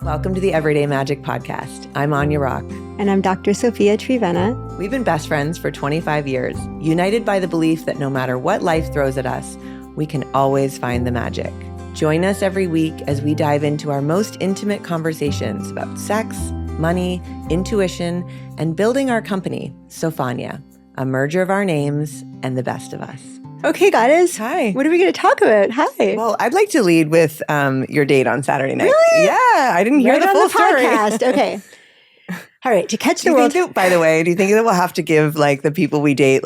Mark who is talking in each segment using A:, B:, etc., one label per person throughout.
A: Welcome to the Everyday Magic Podcast. I'm Aine Rock.
B: And I'm Dr. Sophia Trevenna.
A: We've been best friends for 25 years, united by the belief that no matter what life throws at us, we can always find the magic. Join us every week as we dive into our most intimate conversations about sex, money, intuition, and building our company, Sophia, a merger of our names and the best of us.
B: Okay, guys.
A: Hi.
B: What are we going to talk about? Hi.
A: Well, I'd like to lead with your date on Saturday night.
B: Really?
A: Yeah, I didn't hear the full story.
B: Podcast. Okay. All right. To catch the world.
A: By the way, do you think that we'll have to give like the people we date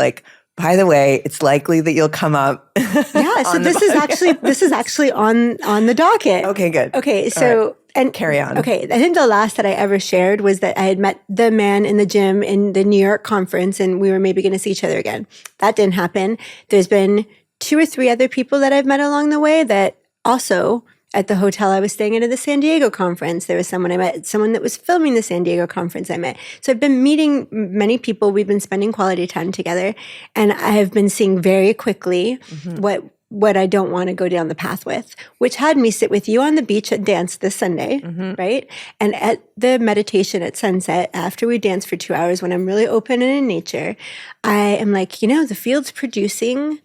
A: by the way, it's likely that you'll come up.
B: Yeah. So this is actually on the docket.
A: Okay, good.
B: Okay. So and
A: carry on.
B: Okay. I think the last that I ever shared was that I had met the man in the gym in the New York conference, and we were maybe going to see each other again. That didn't happen. There's been 2 or 3 other people that I've met along the way that also at the hotel I was staying at the San Diego conference, there was someone I met, someone that was filming the San Diego conference I met. So I've been meeting many people. We've been spending quality time together, and I have been seeing very quickly what I don't want to go down the path with, which had me sit with you on the beach at dance this Sunday, right? And at the meditation at sunset, after we dance for 2 hours, when I'm really open and in nature, I am like, the field's producing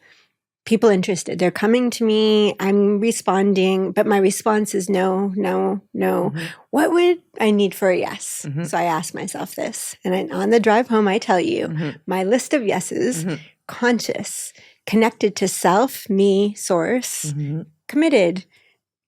B: people interested. They're coming to me. I'm responding, but my response is no, no, no. What would I need for a yes? So I ask myself this. And on the drive home, I tell you, my list of yeses, conscious, connected to self, me, source, committed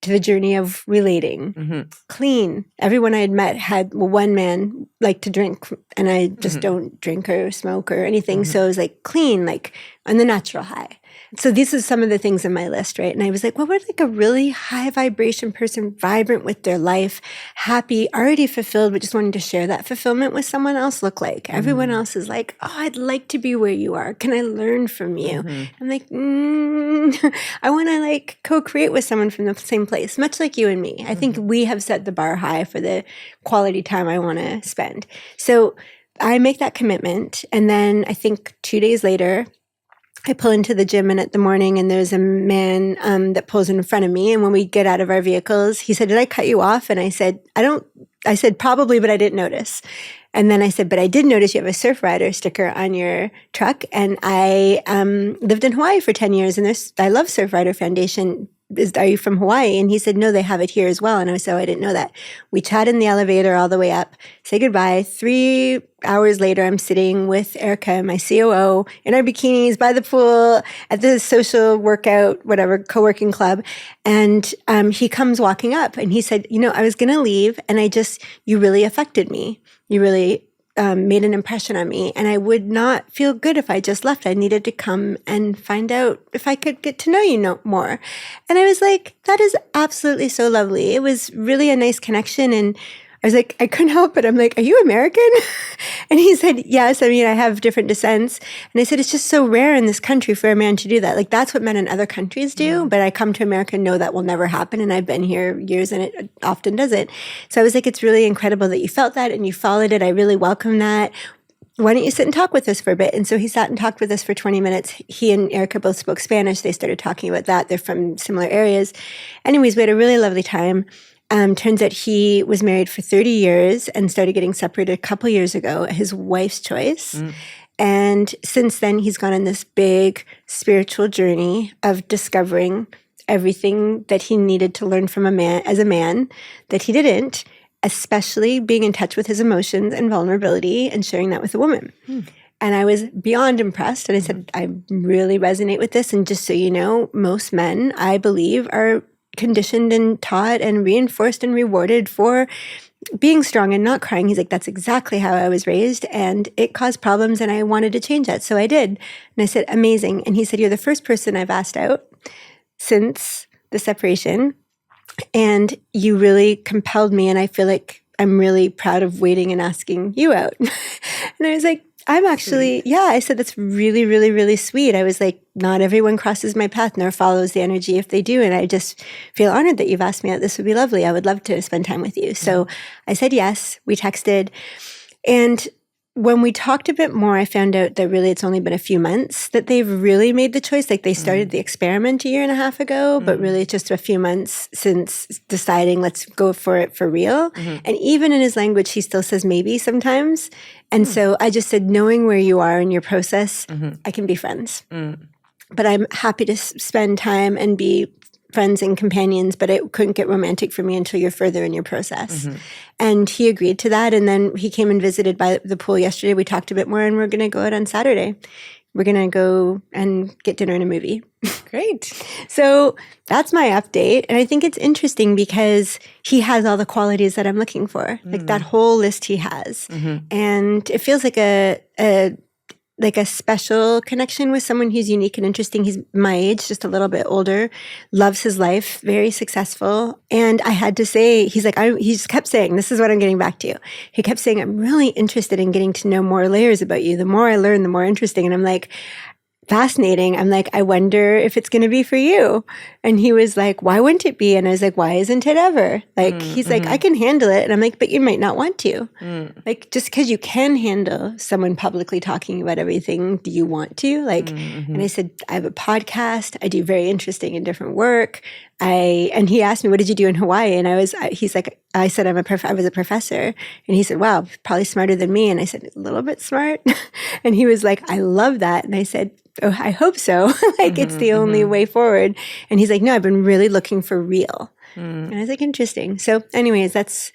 B: to the journey of relating, clean. Everyone I had met had one man liked to drink, and I just don't drink or smoke or anything. So it was like clean, like on the natural high. So these are some of the things in my list, right? And I was like, what would like a really high vibration person, vibrant with their life, happy, already fulfilled, but just wanting to share that fulfillment with someone else look like? Everyone else is like, oh, I'd like to be where you are. Can I learn from you? I'm like, I want to like co-create with someone from the same place, much like you and me. I think we have set the bar high for the quality time I want to spend. So I make that commitment. And then I think 2 days later, I pull into the gym in the morning, and there's a man that pulls in front of me. And when we get out of our vehicles, he said, "Did I cut you off?" And I said, I said, probably, but I didn't notice. And then I said, but I did notice you have a surf rider sticker on your truck. And I lived in Hawaii for 10 years, and I love Surf Rider Foundation. Are you from Hawaii? And he said, no, they have it here as well. And I said, oh, I didn't know that. We chat in the elevator all the way up, say goodbye. 3 hours later, I'm sitting with Erica, my COO, in our bikinis by the pool at the social workout, whatever, co-working club. And he comes walking up, and he said, I was going to leave, and you really affected me. You really made an impression on me, and I would not feel good if I just left. I needed to come and find out if I could get to know you more. And I was like, that is absolutely so lovely. It was really a nice connection. And I was like, I couldn't help it. I'm like, are you American? And he said, yes. I mean, I have different descents. And I said, it's just so rare in this country for a man to do that. Like, that's what men in other countries do. But I come to America and know that will never happen. And I've been here years, and it often doesn't. So I was like, it's really incredible that you felt that and you followed it. I really welcome that. Why don't you sit and talk with us for a bit? And so he sat and talked with us for 20 minutes. He and Erica both spoke Spanish. They started talking about that. They're from similar areas. Anyways, we had a really lovely time. Turns out he was married for 30 years and started getting separated a couple years ago, his wife's choice. And since then, he's gone on this big spiritual journey of discovering everything that he needed to learn from a man that he didn't, especially being in touch with his emotions and vulnerability and sharing that with a woman. And I was beyond impressed. And I said, I really resonate with this. And just so you know, most men, I believe, are conditioned and taught and reinforced and rewarded for being strong and not crying. He's like, that's exactly how I was raised, and it caused problems, and I wanted to change that. So I did. And I said, amazing. And he said, you're the first person I've asked out since the separation, and you really compelled me, and I feel like I'm really proud of waiting and asking you out. And I was like, I'm actually, I said, that's really, really, really sweet. I was like, not everyone crosses my path nor follows the energy if they do. And I just feel honored that you've asked me out. This would be lovely. I would love to spend time with you. So I said yes. We texted. And when we talked a bit more, I found out that really it's only been a few months that they've really made the choice. Like they started the experiment a year and a half ago, but really it's just a few months since deciding let's go for it for real. And even in his language, he still says maybe sometimes. And so I just said, knowing where you are in your process, I can be friends. But I'm happy to spend time and be friends and companions, but it couldn't get romantic for me until you're further in your process. And he agreed to that. And then he came and visited by the pool yesterday. We talked a bit more, and we're going to go out on Saturday. We're going to go and get dinner and a movie.
A: Great.
B: So that's my update. And I think it's interesting because he has all the qualities that I'm looking for, like that whole list he has. And it feels like a special connection with someone who's unique and interesting. He's my age, just a little bit older, loves his life, very successful. And I had to say, he just kept saying, this is what I'm getting back to. He kept saying, I'm really interested in getting to know more layers about you. The more I learn, the more interesting. And I'm like, fascinating. I'm like, I wonder if it's going to be for you. And he was like, why wouldn't it be? And I was like, why isn't it ever? Like, he's like, I can handle it. And I'm like, but you might not want to. Like, just because you can handle someone publicly talking about everything, do you want to? Like, and I said, I have a podcast. I do very interesting and different work. And he asked me, what did you do in Hawaii? And he's like, I said, I was a professor. And he said, wow, probably smarter than me. And I said, a little bit smart. And he was like, I love that. And I said, oh, I hope so. Like, it's the only way forward. And he's like, no, I've been really looking for real. And I was like, interesting. So anyways, that's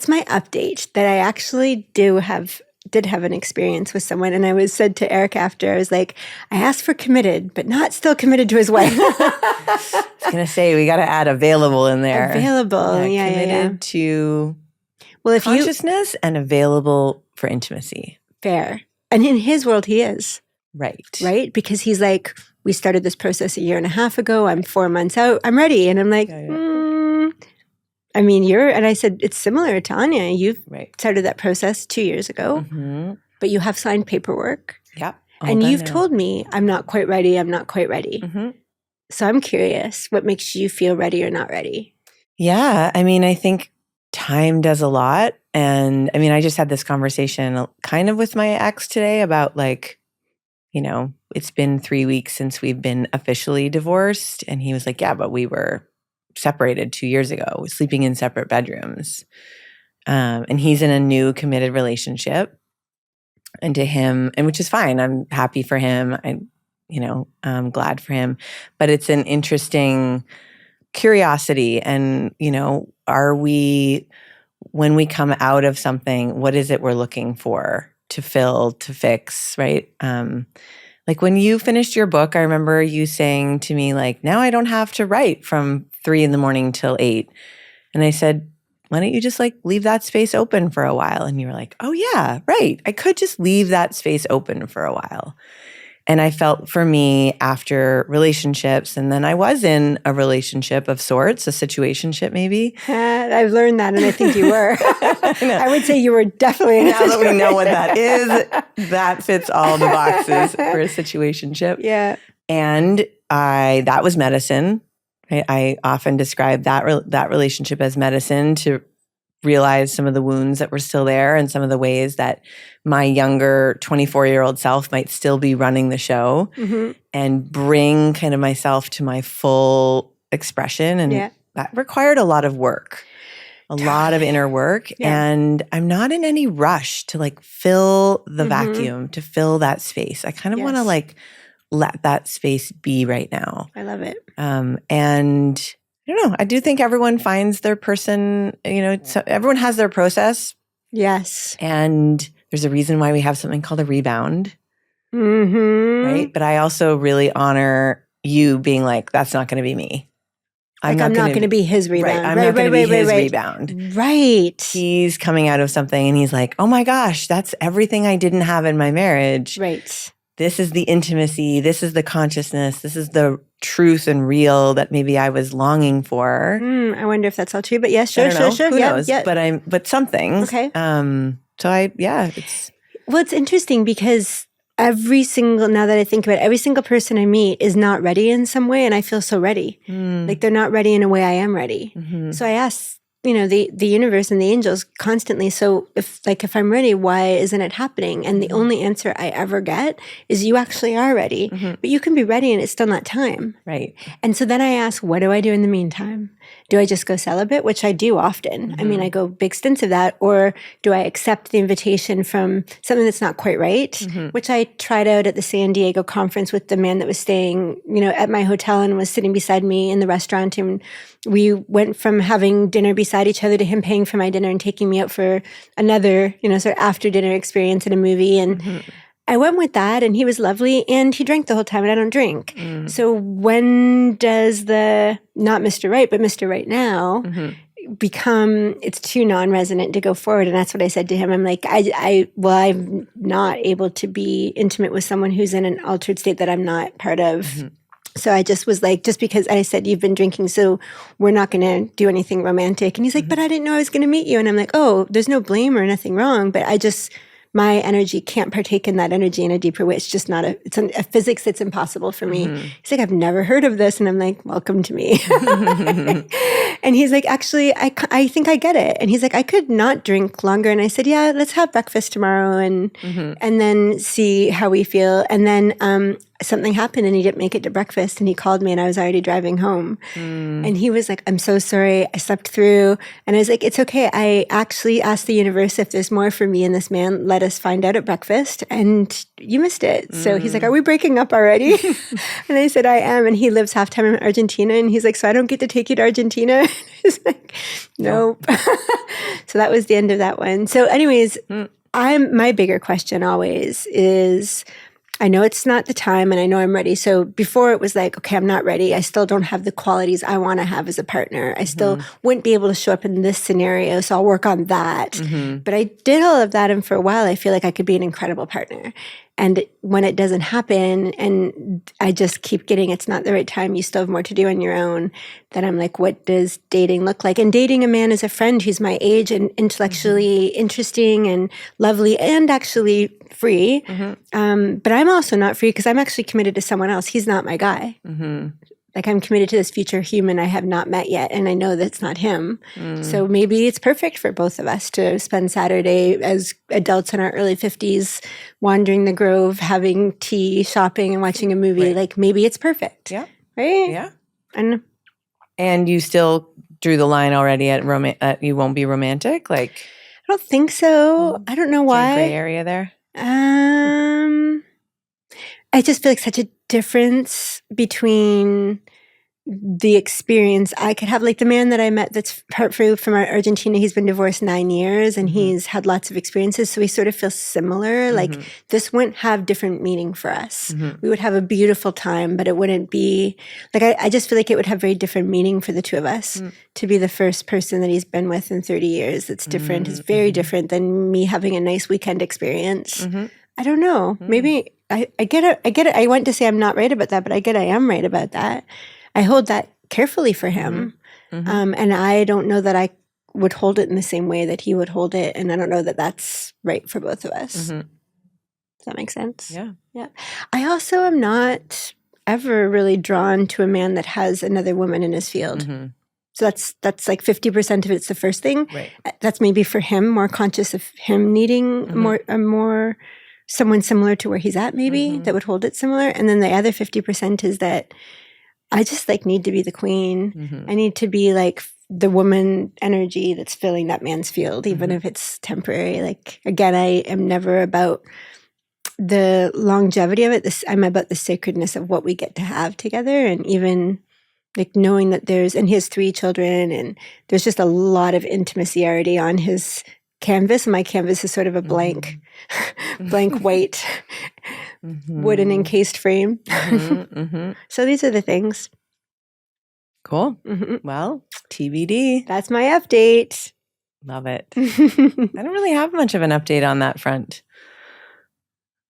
B: my update, that I actually did have an experience with someone. And I was said to Eric after, I was like, I asked for committed, but not still committed to his wife.
A: I was going to say, we got to add available in there.
B: Available. Yeah.
A: Committed to
B: if
A: consciousness and available for intimacy.
B: Fair. And in his world, he is.
A: Right.
B: Because he's like, we started this process a year and a half ago. I'm 4 months out. I'm ready. And I'm like, I mean, and I said, it's similar to Anya. You've started that process 2 years ago, but you have signed paperwork.
A: Yeah.
B: And you've told me, I'm not quite ready. I'm not quite ready. So I'm curious, what makes you feel ready or not ready?
A: Yeah. I mean, I think time does a lot. And I mean, I just had this conversation kind of with my ex today about like, you know, it's been 3 weeks since we've been officially divorced. And he was like, yeah, but we were separated 2 years ago, sleeping in separate bedrooms. And he's in a new committed relationship. And to him, and which is fine. I'm happy for him. I'm glad for him. But it's an interesting curiosity. And, you know, when we come out of something, what is it we're looking for? To fill, to fix, right? Like when you finished your book, I remember you saying to me, like, now I don't have to write from 3 a.m. till 8. And I said, why don't you just like leave that space open for a while? And you were like, oh yeah, right. I could just leave that space open for a while. And I felt for me after relationships, and then I was in a relationship of sorts, a situationship maybe.
B: I've learned that, and I think you were. I would say you were definitely.
A: Now that we know what that is, that fits all the boxes for a situationship.
B: Yeah.
A: And that was medicine. I often describe that relationship as medicine to realize some of the wounds that were still there and some of the ways that my younger 24-year-old self might still be running the show and bring kind of myself to my full expression. And that required a lot of work, a lot of inner work. Yeah. And I'm not in any rush to like fill the vacuum, to fill that space. I kind of want to like let that space be right now.
B: I love it.
A: And I don't know. I do think everyone finds their person, you know, so everyone has their process.
B: Yes.
A: And there's a reason why we have something called a rebound. Right? But I also really honor you being like, that's not going to be me.
B: I'm not going to be his rebound.
A: Right. I'm not going to be his rebound.
B: Right.
A: He's coming out of something and he's like, oh my gosh, that's everything I didn't have in my marriage.
B: Right.
A: This is the intimacy. This is the consciousness. This is the truth and real that maybe I was longing for.
B: I wonder if that's all true, but yes, sure.
A: Who knows? Yeah. But something.
B: Okay.
A: It's
B: interesting because now that I think about it, every single person I meet is not ready in some way, and I feel so ready. Like they're not ready in a way I am ready. So I asked the universe and the angels constantly. So if I'm ready, why isn't it happening? And the only answer I ever get is you actually are ready, but you can be ready and it's still not time.
A: Right.
B: And so then I ask, what do I do in the meantime? Do I just go celibate, which I do often? I mean, I go big stints of that, or do I accept the invitation from something that's not quite right, which I tried out at the San Diego conference with the man that was staying, at my hotel and was sitting beside me in the restaurant. And we went from having dinner beside each other to him paying for my dinner and taking me out for another, sort of after dinner experience in a movie. And I went with that, and he was lovely, and he drank the whole time, and I don't drink. So when does the not Mr. Right, but Mr. Right now become, it's too non-resonant to go forward? And that's what I said to him. I'm like, I'm not able to be intimate with someone who's in an altered state that I'm not part of. So I just was like, just because I said, you've been drinking, so we're not going to do anything romantic. And he's like, but I didn't know I was going to meet you. And I'm like, oh, there's no blame or nothing wrong, but my energy can't partake in that energy in a deeper way. It's just not it's a physics that's impossible for me. He's like, I've never heard of this. And I'm like, welcome to me. And he's like, actually, I think I get it. And he's like, I could not drink longer. And I said, yeah, let's have breakfast tomorrow and then see how we feel. And then something happened and he didn't make it to breakfast, and he called me and I was already driving home. And he was like, I'm so sorry, I slept through. And I was like, it's okay. I actually asked the universe if there's more for me and this man. Let us find out at breakfast. And you missed it. So he's like, are we breaking up already? And I said, I am. And he lives half time in Argentina. And he's like, so I don't get to take you to Argentina? He's like, nope. So that was the end of that one. So anyways, my bigger question always is, I know it's not the time and I know I'm ready. So before it was like, okay, I'm not ready. I still don't have the qualities I want to have as a partner. I still wouldn't be able to show up in this scenario. So I'll work on that. But I did all of that. And for a while, I feel like I could be an incredible partner. And when it doesn't happen and I just keep getting, it's not the right time, you still have more to do on your own, then I'm like, what does dating look like? And dating a man as a friend who's my age and intellectually interesting and lovely and actually free. But I'm also not free because I'm actually committed to someone else. He's not my guy. Like, I'm committed to this future human I have not met yet, and I know that's not him. So maybe it's perfect for both of us to spend Saturday as adults in our early 50s, wandering the Grove, having tea, shopping, and watching a movie. Like, maybe it's perfect.
A: Yeah.
B: Right?
A: Yeah.
B: And
A: you still drew the line already at you won't be romantic? Like,
B: I don't think so. I don't know why.
A: Gray area there?
B: I just feel like such a difference between the experience I could have. Like the man that I met that's part free from Argentina, he's been divorced 9 years and he's had lots of experiences. So we sort of feel similar. Like this wouldn't have different meaning for us. We would have a beautiful time, but it wouldn't be like, I just feel like it would have very different meaning for the two of us. To be the first person that he's been with in 30 years that's different is very different than me having a nice weekend experience. I don't know. Maybe I get it. I want to say I'm not right about that, but I get I am right about that. I hold that carefully for him. And I don't know that I would hold it in the same way that he would hold it. And I don't know that that's right for both of us. Does that make sense?
A: Yeah.
B: Yeah. I also am not ever really drawn to a man that has another woman in his field. So that's like 50% of it's the first thing.
A: Right.
B: That's maybe for him, more conscious of him needing more someone similar to where he's at, maybe that would hold it similar. And then the other 50% is that I just like need to be the queen. I need to be like the woman energy that's filling that man's field, even if it's temporary. Like, again, I am never about the longevity of it. I'm about the sacredness of what we get to have together. And even like knowing that and he has 3 children and there's just a lot of intimacy already on his canvas. My canvas is sort of a blank white wooden encased frame. So these are the things.
A: Cool. Well, TBD.
B: That's my update.
A: Love it. I don't really have much of an update on that front.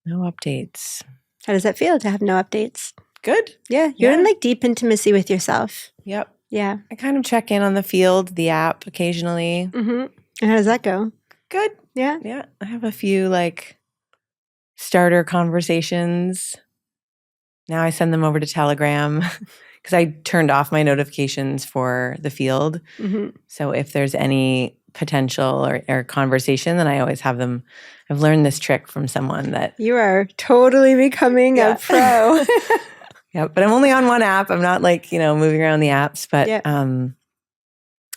A: No updates.
B: How does that feel to have no updates?
A: Good.
B: Yeah. You're in like deep intimacy with yourself.
A: Yep.
B: Yeah.
A: I kind of check in on the field, the app occasionally.
B: And how does that go?
A: Good.
B: Yeah.
A: Yeah. I have a few like starter conversations. Now I send them over to Telegram because I turned off my notifications for the field.
B: Mm-hmm.
A: So if there's any potential or conversation, then I always have them. I've learned this trick from someone that
B: You are totally becoming a pro.
A: yeah, but I'm only on one app. I'm not like, moving around the apps, but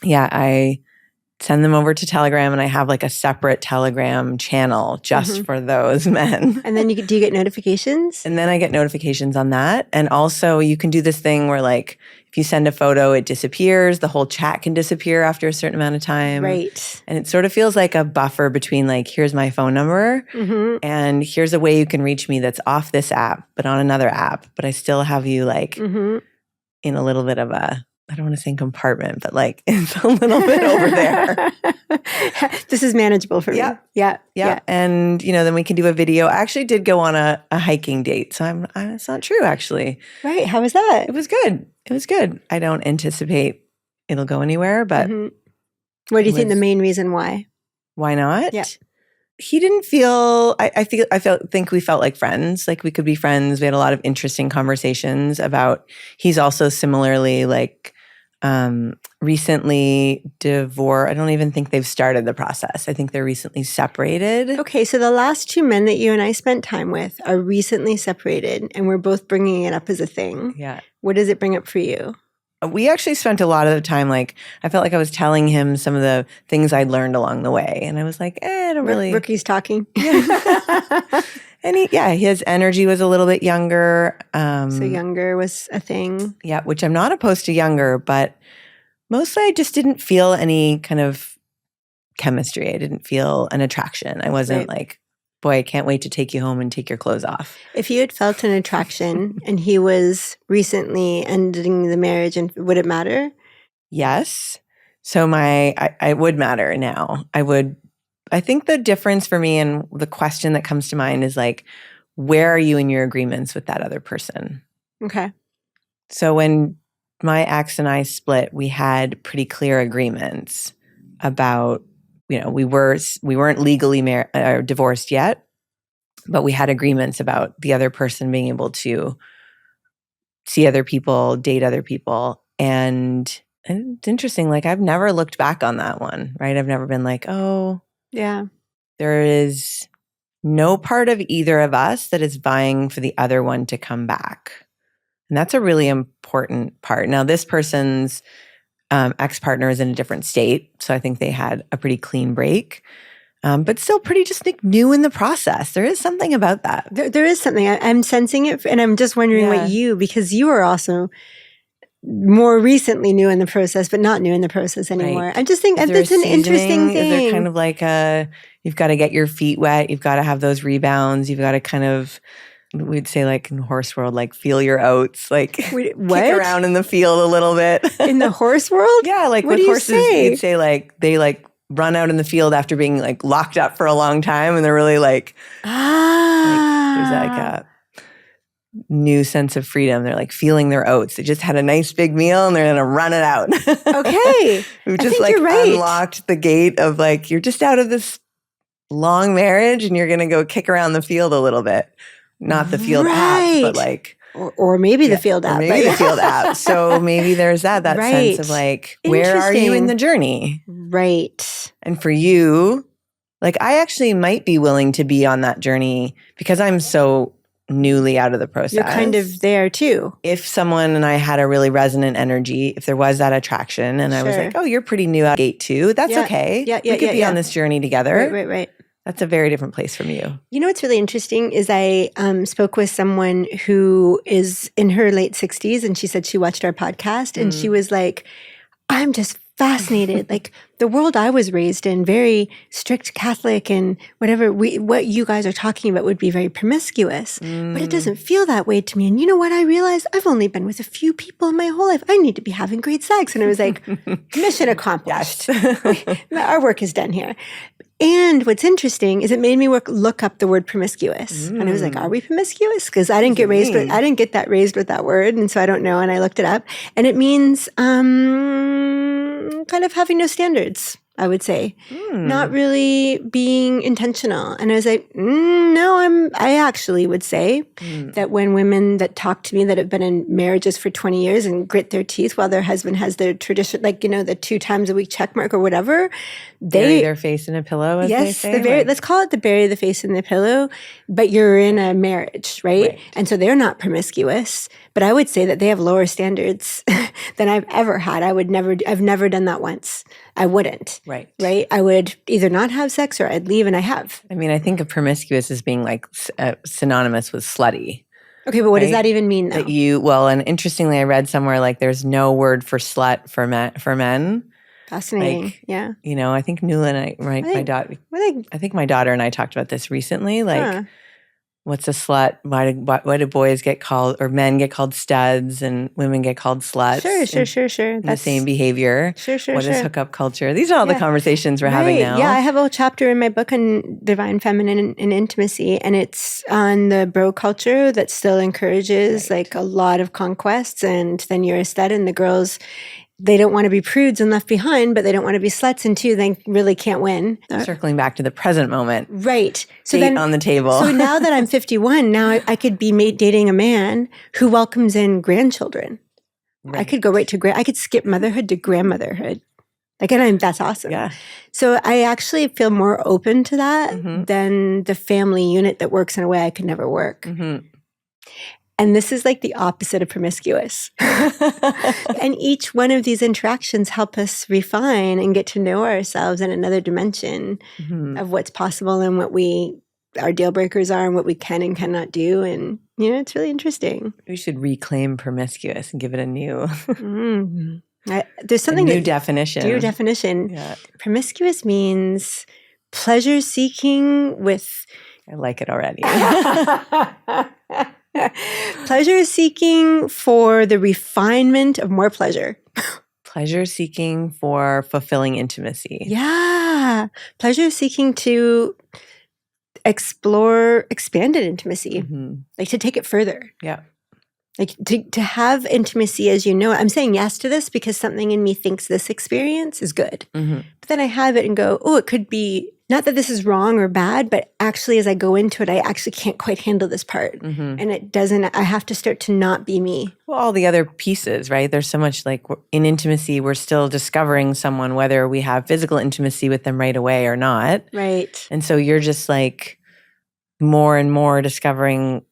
A: I send them over to Telegram, and I have like a separate Telegram channel just for those men.
B: And then do you get notifications?
A: And then I get notifications on that. And also you can do this thing where like if you send a photo, it disappears. The whole chat can disappear after a certain amount of time.
B: Right.
A: And it sort of feels like a buffer between like, here's my phone number and here's a way you can reach me that's off this app, but on another app. But I still have you like in a little bit of a, I don't want to say compartment, but like it's a little bit over there.
B: This is manageable for me. Yeah.
A: And, then we can do a video. I actually did go on a hiking date. So it's not true, actually.
B: Right. How was that?
A: It was good. I don't anticipate it'll go anywhere, but.
B: What do you think the main reason why?
A: Why not?
B: Yeah.
A: He didn't feel, I think we felt like friends, like we could be friends. We had a lot of interesting conversations about, he's also similarly like recently divorced. I don't even think they've started the process. I think they're recently separated.
B: Okay, so the last two men that you and I spent time with are recently separated, and we're both bringing it up as a thing.
A: Yeah.
B: What does it bring up for you?
A: We actually spent a lot of the time, like, I felt like I was telling him some of the things I'd learned along the way. And I was like, I don't really.
B: Rookie's talking.
A: And his energy was a little bit younger.
B: So younger was a thing.
A: Yeah, which I'm not opposed to younger, but mostly I just didn't feel any kind of chemistry. I didn't feel an attraction. I wasn't like, boy, I can't wait to take you home and take your clothes off.
B: If you had felt an attraction and he was recently ending the marriage, and would it matter?
A: Yes. So I would matter now. I think the difference for me and the question that comes to mind is like, where are you in your agreements with that other person?
B: Okay.
A: So when my ex and I split, we had pretty clear agreements about, we weren't legally divorced yet, but we had agreements about the other person being able to see other people, date other people. And it's interesting, like I've never looked back on that one, right? I've never been like, oh,
B: yeah,
A: there is no part of either of us that is vying for the other one to come back. And that's a really important part. Now, this person's ex-partner is in a different state, so I think they had a pretty clean break, but still pretty just like new in the process. There is something about that.
B: There is something. I'm sensing it, and I'm just wondering because you are also more recently new in the process, but not new in the process anymore.
A: Right.
B: I just think that's an interesting thing.
A: Is there kind of like you've got to get your feet wet, you've got to have those rebounds, you've got to kind of, we'd say like in horse world, like feel your oats, like kick around in the field a little bit.
B: In the horse world?
A: Yeah, like
B: what
A: with
B: do
A: horses, you'd say like they like run out in the field after being like locked up for a long time, and they're really like there's like a new sense of freedom. They're like feeling their oats. They just had a nice big meal and they're going to run it out.
B: Okay.
A: We've just like unlocked the gate of like, you're just out of this long marriage and you're going to go kick around the field a little bit. Not the field app, but like.
B: Or maybe the field app.
A: Maybe the field app. So maybe there's that sense of like, where are you in the journey?
B: Right.
A: And for you, like I actually might be willing to be on that journey because I'm so newly out of the process.
B: You're kind of there too.
A: If someone and I had a really resonant energy, if there was that attraction and I was like, oh, you're pretty new out gate too, that's okay. We could be on this journey together.
B: Right.
A: That's a very different place from you.
B: You know what's really interesting is I spoke with someone who is in her late 60s, and she said she watched our podcast and she was like, I'm just fascinated. Like the world I was raised in, very strict Catholic and whatever, what you guys are talking about would be very promiscuous, but it doesn't feel that way to me. And you know what I realized? I've only been with a few people in my whole life. I need to be having great sex. And I was like, mission accomplished. Our work is done here. And what's interesting is it made me look up the word promiscuous. And I was like, are we promiscuous? Because I didn't I didn't get that raised with that word. And so I don't know. And I looked it up. And it means kind of having no standards. I would say. Not really being intentional. And I was like, no, I actually would say that when women that talk to me that have been in marriages for 20 years and grit their teeth while their husband has their tradition, like, the 2 times a week check mark or whatever,
A: bury their face in a pillow, as they say.
B: Let's call it the bury the face in the pillow, but you're in a marriage, right? And so they're not promiscuous, but I would say that they have lower standards than I've ever had. I've never done that once. I wouldn't.
A: Right.
B: I would either not have sex or I'd leave, and I have.
A: I mean, I think of promiscuous as being like synonymous with slutty.
B: Okay, but what does that even mean, though?
A: And interestingly, I read somewhere like there's no word for slut for men.
B: Fascinating.
A: Like,
B: yeah.
A: I think Nuala and I think my daughter and I talked about this recently. Like, what's a slut? Why do boys get called, or men get called studs and women get called sluts?
B: Sure.
A: That's the same behavior.
B: Sure.
A: What is hookup culture? These are all the conversations we're having now.
B: Yeah, I have a whole chapter in my book on divine feminine and intimacy, and it's on the bro culture that still encourages like a lot of conquests, and then you're a stud, and the girls, they don't want to be prudes and left behind, but they don't want to be sluts, and 2, they really can't win.
A: Circling back to the present moment.
B: Right.
A: So then on the table.
B: So now that I'm 51, now I could be dating a man who welcomes in grandchildren. Right. I could go right to I could skip motherhood to grandmotherhood. Like, and that's awesome.
A: Yeah.
B: So I actually feel more open to that than the family unit that works in a way I could never work. Mm-hmm. And this is like the opposite of promiscuous. And each one of these interactions help us refine and get to know ourselves in another dimension of what's possible and what our deal breakers are and what we can and cannot do. And, it's really interesting.
A: We should reclaim promiscuous and give it a new
B: there's something
A: new definition.
B: New definition. Yeah. Promiscuous means pleasure seeking with.
A: I like it already.
B: Pleasure seeking for the refinement of more pleasure.
A: Pleasure seeking for fulfilling intimacy.
B: Yeah. Pleasure seeking to explore expanded intimacy, like to take it further.
A: Yeah.
B: Like to have intimacy as you know it. I'm saying yes to this because something in me thinks this experience is good. But then I have it and go, oh, it could be, not that this is wrong or bad, but actually as I go into it, I actually can't quite handle this part. And it doesn't, I have to start to not be me.
A: Well, all the other pieces, right? There's so much like in intimacy, we're still discovering someone, whether we have physical intimacy with them right away or not.
B: Right.
A: And so you're just like more and more discovering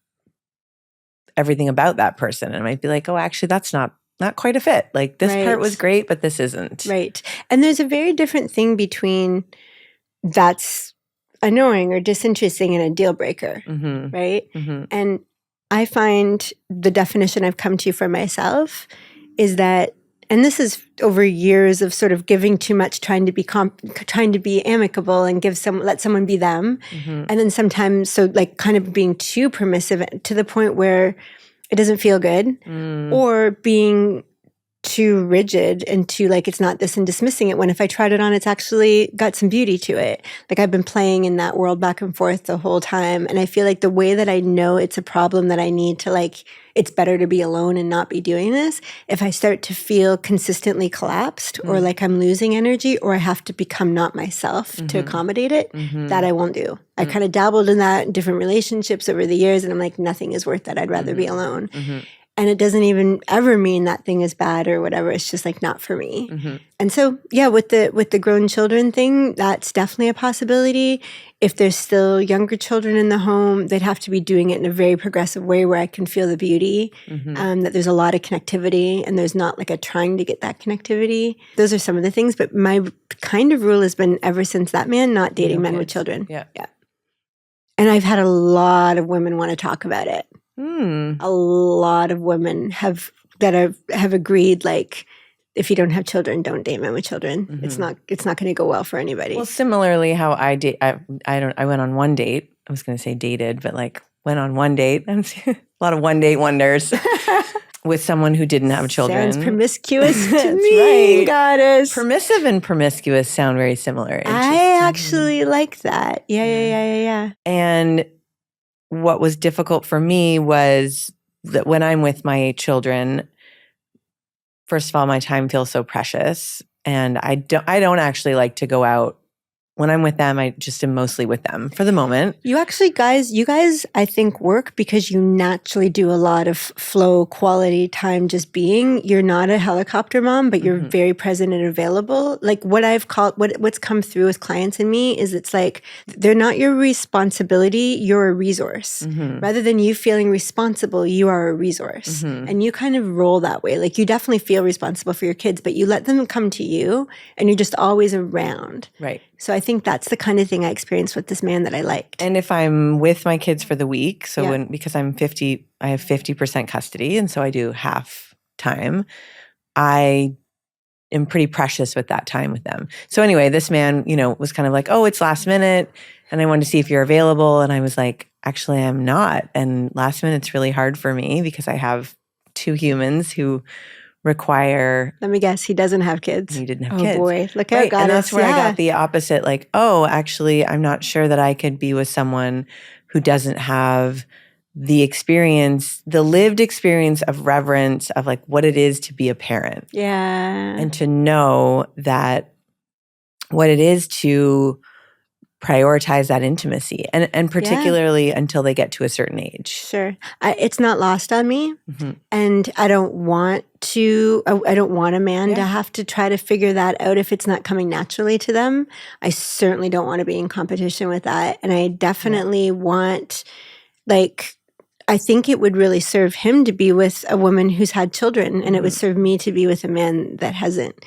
A: everything about that person. And I might be like, oh, actually, that's not quite a fit. Like this part was great, but this isn't.
B: Right. And there's a very different thing between that's annoying or disinteresting and a deal breaker, right? And I find the definition I've come to for myself is that, and this is over years of sort of giving too much, trying to be amicable and let someone be them, and then sometimes so like kind of being too permissive to the point where it doesn't feel good, or being too rigid and too like it's not this and dismissing it when if I tried it on, it's actually got some beauty to it. Like I've been playing in that world back and forth the whole time. And I feel like the way that I know it's a problem that I need to like, it's better to be alone and not be doing this. If I start to feel consistently collapsed or like I'm losing energy or I have to become not myself to accommodate it, that I won't do. I kind of dabbled in that in different relationships over the years and I'm like, nothing is worth that. I'd rather be alone. And it doesn't even ever mean that thing is bad or whatever. It's just like not for me. And so, yeah, with the grown children thing, that's definitely a possibility. If there's still younger children in the home, they'd have to be doing it in a very progressive way where I can feel the beauty, that there's a lot of connectivity and there's not like a trying to get that connectivity. Those are some of the things. But my kind of rule has been ever since that man, not dating men with children.
A: Yeah.
B: And I've had a lot of women want to talk about it. A lot of women have agreed, like, if you don't have children, don't date men with children. It's not going to go well for anybody.
A: Well, similarly, how I went on one date. I was going to say dated, but like went on one date. A lot of one date wonders with someone who didn't have children.
B: Sounds promiscuous to me,
A: right.
B: Goddess.
A: Permissive and promiscuous sound very similar.
B: I actually like that. Yeah.
A: And what was difficult for me was that when I'm with my children, first of all, my time feels so precious. And I don't actually like to go out. When I'm with them, I just am mostly with them for the moment.
B: You guys, I think work because you naturally do a lot of flow, quality time just being. You're not a helicopter mom, but you're very present and available. Like what's come through with clients and me is it's like, they're not your responsibility, you're a resource. Rather than you feeling responsible, you are a resource. And you kind of roll that way. Like you definitely feel responsible for your kids, but you let them come to you and you're just always around.
A: Right.
B: So I think that's the kind of thing I experienced with this man that I liked.
A: And if I'm with my kids for the week, so because I have 50% custody, and so I do half time, I am pretty precious with that time with them. So anyway, this man, was kind of like, oh, it's last minute, and I wanted to see if you're available. And I was like, actually, I'm not. And last minute's really hard for me because I have 2 humans who require.
B: Let me guess, he doesn't have kids.
A: He didn't have kids.
B: Oh boy, look out,
A: and that's where I got the opposite. Like, oh, actually, I'm not sure that I could be with someone who doesn't have the experience, the lived experience of reverence of like what it is to be a parent.
B: Yeah,
A: and to know that what it is to prioritize that intimacy, and particularly until they get to a certain age.
B: Sure. It's not lost on me. And I don't want a man to have to try to figure that out if it's not coming naturally to them. I certainly don't want to be in competition with that. And I definitely want, I think it would really serve him to be with a woman who's had children, and it would serve me to be with a man that hasn't.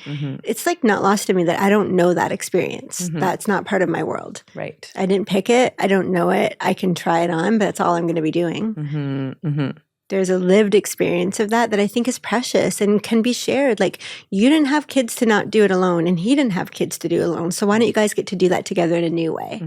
B: It's like not lost to me that I don't know that experience. That's not part of my world.
A: Right.
B: I didn't pick it. I don't know it. I can try it on, but that's all I'm going to be doing. There's a lived experience of that I think is precious and can be shared. Like, you didn't have kids to not do it alone, and he didn't have kids to do it alone. So why don't you guys get to do that together in a new way?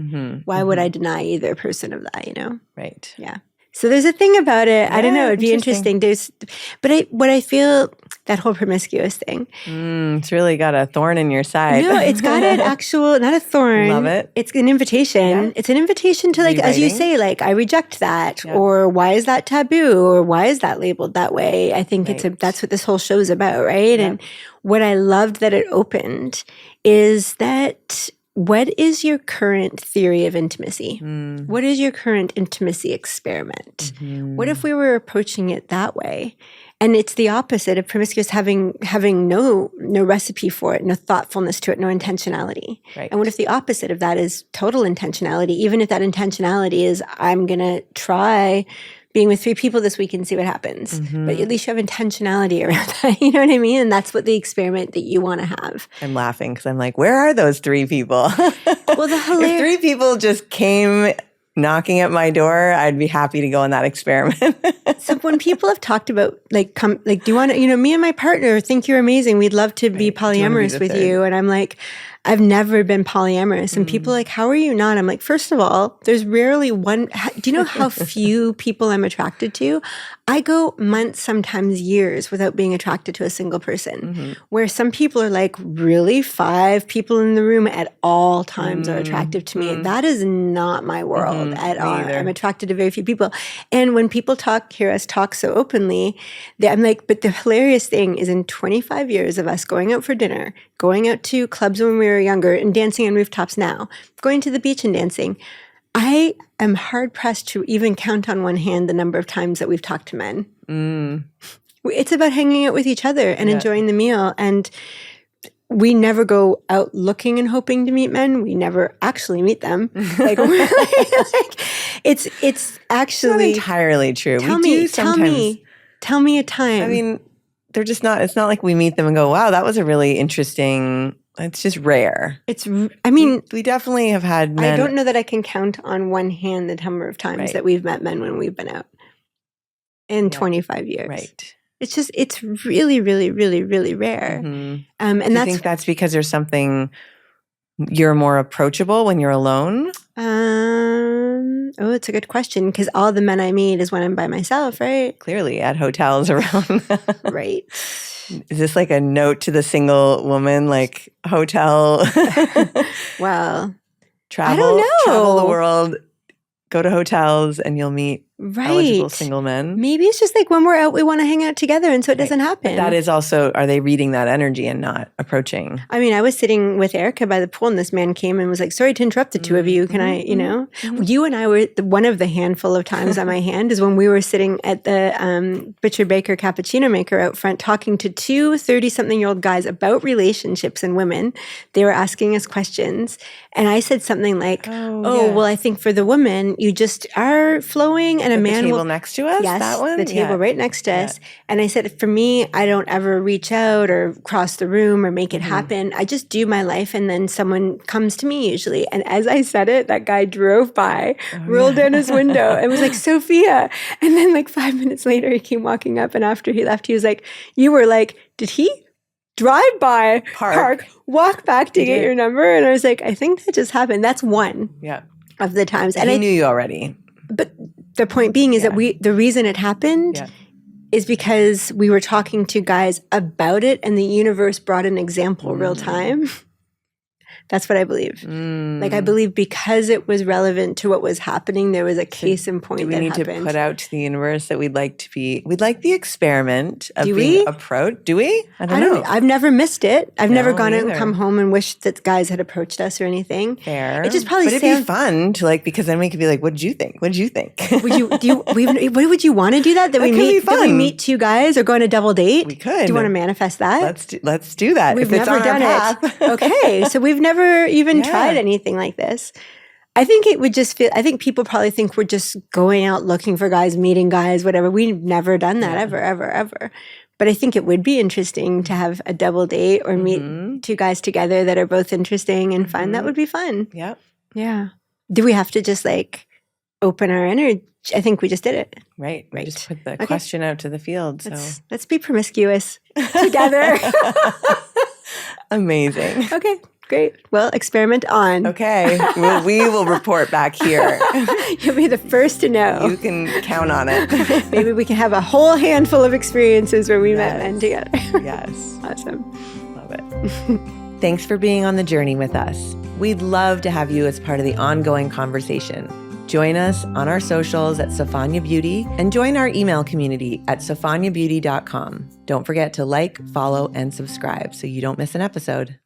B: Why would I deny either person of that,
A: Right.
B: Yeah. So there's a thing about it. I don't know. It'd be interesting. What I feel, that whole promiscuous thing.
A: It's really got a thorn in your side.
B: No, it's got an actual, not a thorn.
A: Love it.
B: It's an invitation. Yeah. It's an invitation to, like, as you say, like, I reject that, or why is that taboo, or why is that labeled that way? I think that's what this whole show's about, right? And what I loved that it opened is that, what is your current theory of intimacy? What is your current intimacy experiment? What if we were approaching it that way? And it's the opposite of promiscuous having no recipe for it, no thoughtfulness to it, no intentionality.
A: Right.
B: And what if the opposite of that is total intentionality, even if that intentionality is, I'm going to try being with 3 people this week and see what happens. But at least you have intentionality around that. You know what I mean? And that's what the experiment that you want to have.
A: I'm laughing because I'm like, where are those 3 people?
B: Well,
A: if 3 people just came knocking at my door, I'd be happy to go on that experiment.
B: So when people have talked about, do you want to, me and my partner think you're amazing. We'd love to be polyamorous with you. And I'm like, I've never been polyamorous. And people are like, how are you not? I'm like, first of all, there's rarely one. Do you know how few people I'm attracted to? I go months, sometimes years, without being attracted to a single person. Where some people are like, really? 5 people in the room at all times are attractive to me. That is not my world at all. I'm attracted to very few people. And when people hear us talk so openly, I'm like, but the hilarious thing is, in 25 years of us going out for dinner, going out to clubs when we were younger, and dancing on rooftops now, going to the beach and dancing, I am hard-pressed to even count on one hand the number of times that we've talked to men. It's about hanging out with each other and enjoying the meal. And we never go out looking and hoping to meet men. We never actually meet them. It's actually
A: not entirely true.
B: Tell me a time.
A: I mean, they're just not. It's not like we meet them and go, "Wow, that was a really interesting." It's just rare. We definitely have had men.
B: I don't know that I can count on one hand the number of times that we've met men when we've been out in 25 years.
A: Right.
B: It's really, really, really, really rare. And
A: I think that's because there's something, you're more approachable when you're alone.
B: It's a good question, because all the men I meet is when I'm by myself, right?
A: Clearly at hotels around.
B: Right.
A: Is this like a note to the single woman, like hotel?
B: Well,
A: travel,
B: I don't know.
A: Travel the world, go to hotels, and you'll meet eligible single men.
B: Maybe it's just like when we're out, we want to hang out together, and so it doesn't happen.
A: But that is also, are they reading that energy and not approaching?
B: I mean, I was sitting with Erica by the pool, and this man came and was like, sorry to interrupt the two of you. Can I, you and I were, one of the handful of times on my hand is when we were sitting at the Butcher Baker cappuccino maker out front talking to two 30-something-year-old guys about relationships and women. They were asking us questions. And I said something like, well, I think for the woman, you just are flowing, and a man
A: the table next to us?
B: Yes,
A: that one?
B: The table right next to us. And I said, for me, I don't ever reach out or cross the room or make it happen. I just do my life, and then someone comes to me usually. And as I said it, that guy drove by, rolled down his window, and was like, Sophia. And then like 5 minutes later, he came walking up, and after he left, he was like, you were like, did he drive by, park, walk back to get your number? And I was like, I think that just happened. That's one of the times. And
A: he knew you already.
B: But the point being is that the reason it happened is because we were talking to guys about it, and the universe brought an example real time. That's what I believe. Like, I believe because it was relevant to what was happening, there was a case in point that happened.
A: Do we need to put out to the universe that we'd like the experiment of being approached? Do we? I don't know.
B: I've never missed it. I've never gone out and come home and wished that guys had approached us or anything.
A: Fair.
B: It just probably
A: but it'd be fun to because then we could be like, what did you think? What did you think?
B: Would you want to do that? That we meet two guys or go on a double date?
A: We could.
B: Do you want to manifest that?
A: Let's do that.
B: We've never done it. Okay. So we've never even tried anything like this. I think it would just feel, I think people probably think we're just going out looking for guys, meeting guys, whatever. We've never done that ever. But I think it would be interesting to have a double date or meet two guys together that are both interesting and fun. That would be fun.
A: Yep.
B: Yeah. Do we have to just open our energy? I think we just did it.
A: Right. Just put the question out to the field.
B: Let's be promiscuous together.
A: Amazing.
B: Okay. Great. Well, experiment on.
A: Okay. We will report back here.
B: You'll be the first to know.
A: You can count on it.
B: Maybe we can have a whole handful of experiences where we met men together.
A: Yes.
B: Awesome.
A: Love it. Thanks for being on the journey with us. We'd love to have you as part of the ongoing conversation. Join us on our socials at Sophia Beauty and join our email community at sophiabeauty.com. Don't forget to follow, and subscribe so you don't miss an episode.